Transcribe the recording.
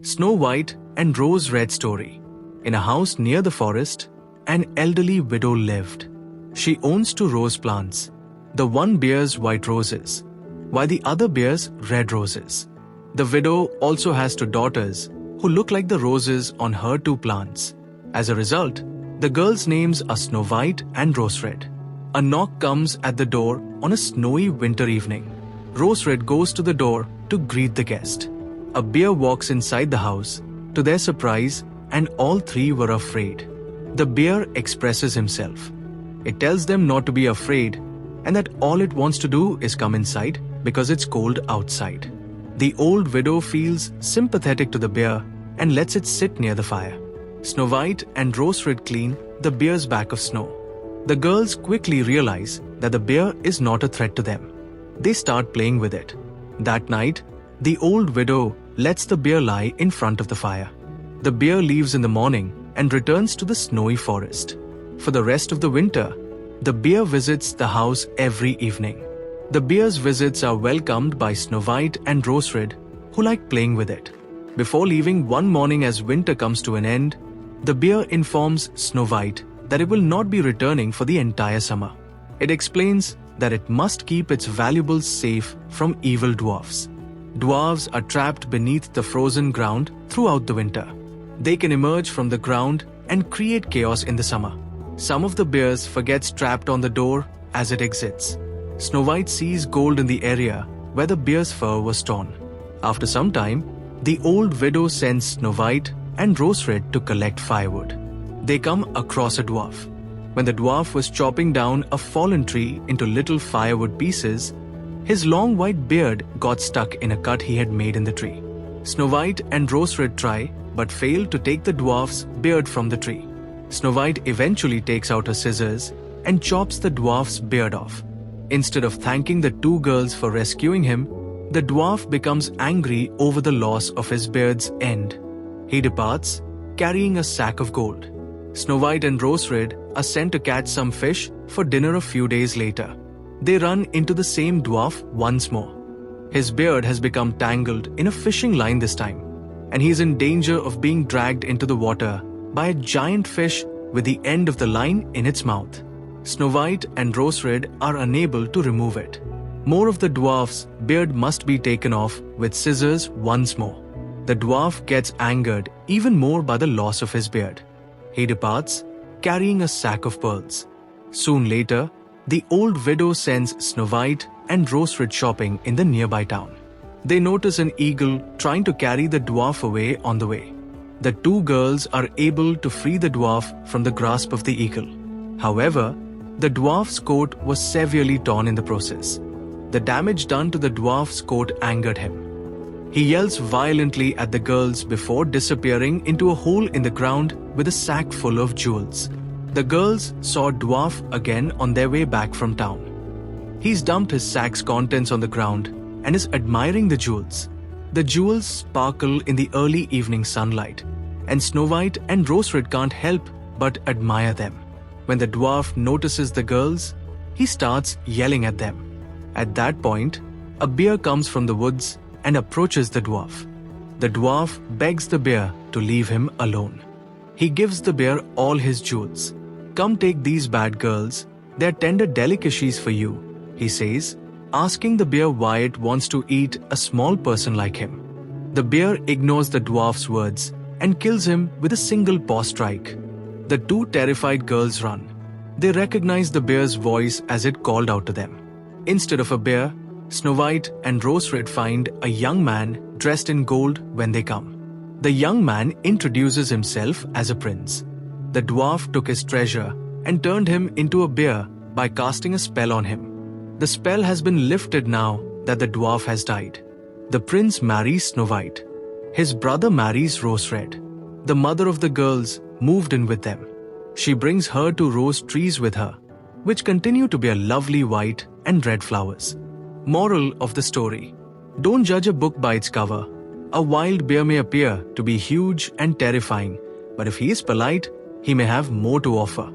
Snow White and Rose Red story. In a house near the forest, an elderly widow lived. She owns 2 rose plants. The one bears white roses, while the other bears red roses. The widow also has 2 daughters who look like the roses on her 2 plants. As a result, the girls' names are Snow White and Rose Red. A knock comes at the door on a snowy winter evening. Rose Red goes to the door to greet the guest. A bear walks inside the house. To their surprise, and all 3 were afraid. The bear expresses himself. It tells them not to be afraid and that all it wants to do is come inside because it's cold outside. The old widow feels sympathetic to the bear and lets it sit near the fire. Snow White and Rose Red clean the bear's back of snow. The girls quickly realize that the bear is not a threat to them. They start playing with it. That night, the old widow lets the bear lie in front of the fire. The bear leaves in the morning and returns to the snowy forest. For the rest of the winter, the bear visits the house every evening. The bear's visits are welcomed by Snow White and Rose Red, who like playing with it. Before leaving one morning as winter comes to an end, the bear informs Snow White that it will not be returning for the entire summer. It explains that it must keep its valuables safe from evil dwarfs. Dwarves are trapped beneath the frozen ground throughout the winter. They can emerge from the ground and create chaos in the summer. Some of the bears forgets trapped on the door as it exits. Snow White sees gold in the area where the bear's fur was torn. After some time, the old widow sends Snow White and Rose Red to collect firewood. They come across a dwarf. When the dwarf was chopping down a fallen tree into little firewood pieces, his long white beard got stuck in a cut he had made in the tree. Snow White and Rose Red try, but fail to take the dwarf's beard from the tree. Snow White eventually takes out her scissors and chops the dwarf's beard off. Instead of thanking the 2 girls for rescuing him, the dwarf becomes angry over the loss of his beard's end. He departs, carrying a sack of gold. Snow White and Rose Red are sent to catch some fish for dinner a few days later. They run into the same dwarf once more. His beard has become tangled in a fishing line this time, and he is in danger of being dragged into the water by a giant fish with the end of the line in its mouth. Snow White and Rose Red are unable to remove it. More of the dwarf's beard must be taken off with scissors once more. The dwarf gets angered even more by the loss of his beard. He departs, carrying a sack of pearls. Soon later, the old widow sends Snow White and Rose Red shopping in the nearby town. They notice an eagle trying to carry the dwarf away on the way. The 2 girls are able to free the dwarf from the grasp of the eagle. However, the dwarf's coat was severely torn in the process. The damage done to the dwarf's coat angered him. He yells violently at the girls before disappearing into a hole in the ground with a sack full of jewels. The girls saw dwarf again on their way back from town. He's dumped his sack's contents on the ground and is admiring the jewels. The jewels sparkle in the early evening sunlight, and Snow White and Rose Red can't help but admire them. When the dwarf notices the girls, he starts yelling at them. At that point, a bear comes from the woods and approaches the dwarf. The dwarf begs the bear to leave him alone. He gives the bear all his jewels. "Come take these bad girls, they're tender delicacies for you," he says, asking the bear why it wants to eat a small person like him. The bear ignores the dwarf's words and kills him with a single paw strike. The 2 terrified girls run. They recognize the bear's voice as it called out to them. Instead of a bear, Snow White and Rose Red find a young man dressed in gold when they come. The young man introduces himself as a prince. The dwarf took his treasure and turned him into a bear by casting a spell on him. The spell has been lifted now that the dwarf has died. The prince marries Snow White. His brother marries Rose Red. The mother of the girls moved in with them. She brings her 2 rose trees with her, which continue to bear lovely white and red flowers. Moral of the story: don't judge a book by its cover. A wild bear may appear to be huge and terrifying, but if he is polite, he may have more to offer.